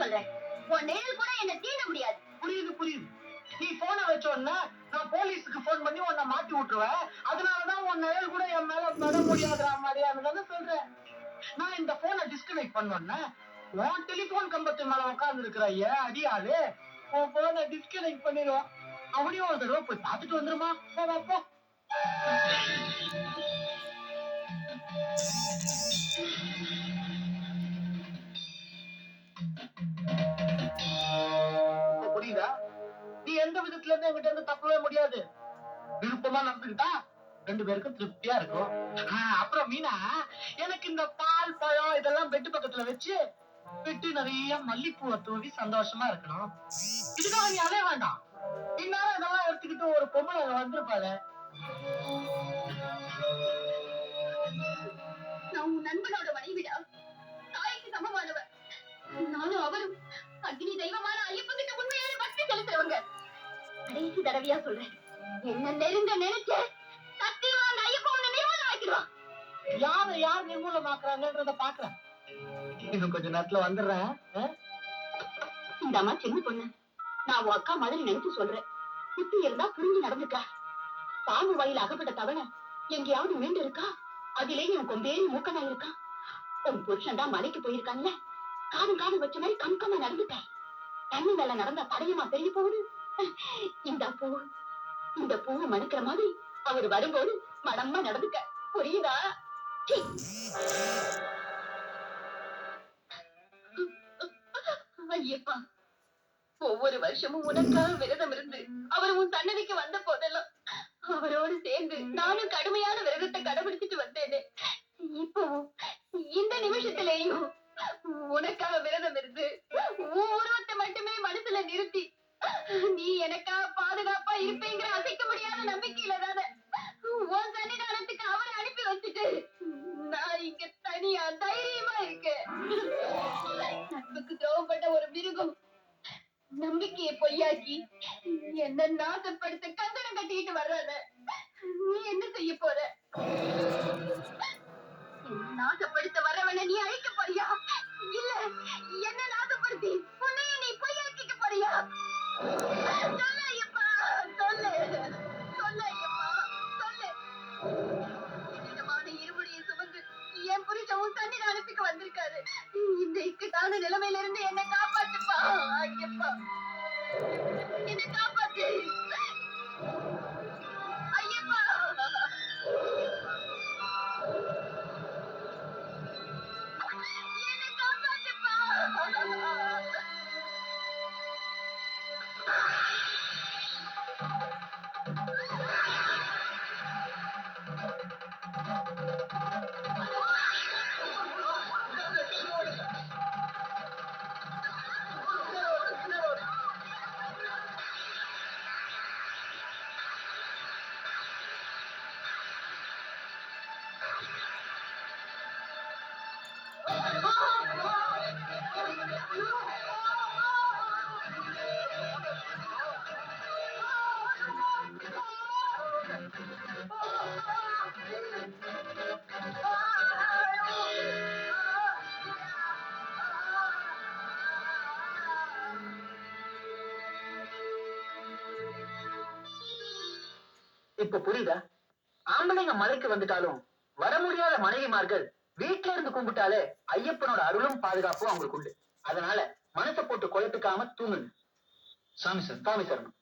சொல்றேன். உன் நிழல் கூட என்ன தீண்ட முடியாது. புரியுது புரியுது. நீ போனை வச்சோன்னா நான் போலீஸுக்கு போன் பண்ணி உன்னை மாட்டி விட்டுருவேன். அதனாலதான் உன் நிழல் கூட என் மேல பட முடியாதுடா மாதிரியானதான சொல்றேன். நான் இந்த போனை டிஸ்கனெக்ட் பண்ணோன்னா உன் டெலிபோன் கம்பத்து மேல உட்கார்ந்து இருக்கிற அடியாளு உன் போனை டிஸ்கனெக்ட் பண்ணிடுவான். அப்படியே ஒரு தடவை போய் பார்த்துட்டு வந்துருமா? அப்போ புரியுதா? நீ எந்த விதத்துல இருந்து என்கிட்ட இருந்து தப்பவே முடியாது. விருப்பமா நடந்துக்கிட்டா 2 பேருக்கும் திருப்தியா இருக்கும். அப்புறம் மீனா, எனக்கு இந்த பால் பழம் இதெல்லாம் பெட்டு பக்கத்துல வச்சு பெட்டு நிறைய மல்லிப்பூவை தூவி சந்தோஷமா இருக்கணும். இதுக்காக நீ அலைய வேண்டாம். இந்நேரம் இதெல்லாம் எடுத்துக்கிட்டு ஒரு பொம்பளை வந்திருப்பாள. நான் உன் நண்பனோட மனைவிடா. தாய்க்கு சமமானவர். நானும் அவரும் அக்னி தெய்வமான ஐயப்பன்கிட்ட உண்மையான பக்தி செலுத்துறவங்க. கடைசி தடவையா சொல்றேன், என்ன நெருங்க நினைச்ச சத்தியமா அந்த ஐயப்பன் உன்னை நிர்மூலமாக்கிடுவான். யார் நிர்மூலமாக்குறாங்கன்றத பாக்குறேன். இன்னும் கொஞ்ச நேரத்துல வந்துடுறேன். இந்த அம்மா சின்ன பொண்ணு, நான் உன் அக்கா மாதிரி நினைச்சு சொல்றேன். புத்தி இருந்தா புரிஞ்சு நடந்துக்கா. பாம்பு வாயில அகப்பட்ட தவணை எங்கேயாவது மீண்டு இருக்கா? அதிலேயே உன் கொம்பேறி மூக்கமா இருக்கான். உன் புருஷன் தான் மலைக்கு போயிருக்கான்ல, காது வச்ச மாதிரி கம்கமா நடந்துட்டேன். தண்ணி மேல நடந்தா தடையமா தெரிய போகுது. இந்த பூவை மணக்கிற மாதிரி அவர் வரும்போது மனமா நடந்துக்க. புரியுதா? ஐயப்பா, ஒவ்வொரு வருஷமும் உனக்காக விரதம் இருந்து அவர் உன் சன்னதிக்கு வந்த போதெல்லாம் அவரோடு சேர்ந்து நானும் கடுமையான விரதத்தை கடைபிடிச்சிட்டு வந்தேனே. இப்போ இந்த நிமிஷத்திலேயும் உனக்காக விரதம் இருந்து உன் உருவத்தை மட்டுமே மனசுல நிறுத்தி நீ எனக்கா பாதுகாப்பா இருப்பேங்கிற அசைக்க முடியாத நம்பிக்கையில தானே உன் சன்னிதானத்துக்கு அவரை அனுப்பி வச்சுட்டு நான் இங்க தனியா தைரியமா இருக்கேன். நட்புக்கு துரோகப்பட்ட ஒரு மிருகம் நம்பிக்கையை பொய்யாக்கி என்ன நாசப்படுத்த கந்தனம் கட்டிக்கிட்டு வர்றாத. நீ என்ன செய்ய போற? நாசப்படுத்த வரவன நீ அழிக்க போறியா, இல்ல என்ன நாசப்படுத்தி உன்னையும் நீ பொய்யாக்கிக்க போறியா? சொல்ல ஐயப்பா, சொல்லு சொல்ல ஐயப்பா, சொல்லு. இருமுடியை சுமந்து என் புருஷன் உன் சன்னிதானத்துக்கு வந்திருக்காரு. இந்த இக்கட்டான நிலைமையில இருந்து என்னை காப்பாத்துப்பா ஐயப்பா, என்னை காப்பாத்து ஐயப்பா. என்னை காப்பாத்துப்பா. இப்ப புரியுதா? ஆம்பளைங்க மலைக்கு வந்துட்டாலும் வர முடியாத மனைவிமார்கள் வீட்டுல இருந்து கும்பிட்டாலே ஐயப்பனோட அருளும் பாதுகாப்பும் அவங்களுக்கு உண்டு. அதனால மனசை போட்டு குழப்பிக்காம தூங்குங்க. சாமி சரணம்.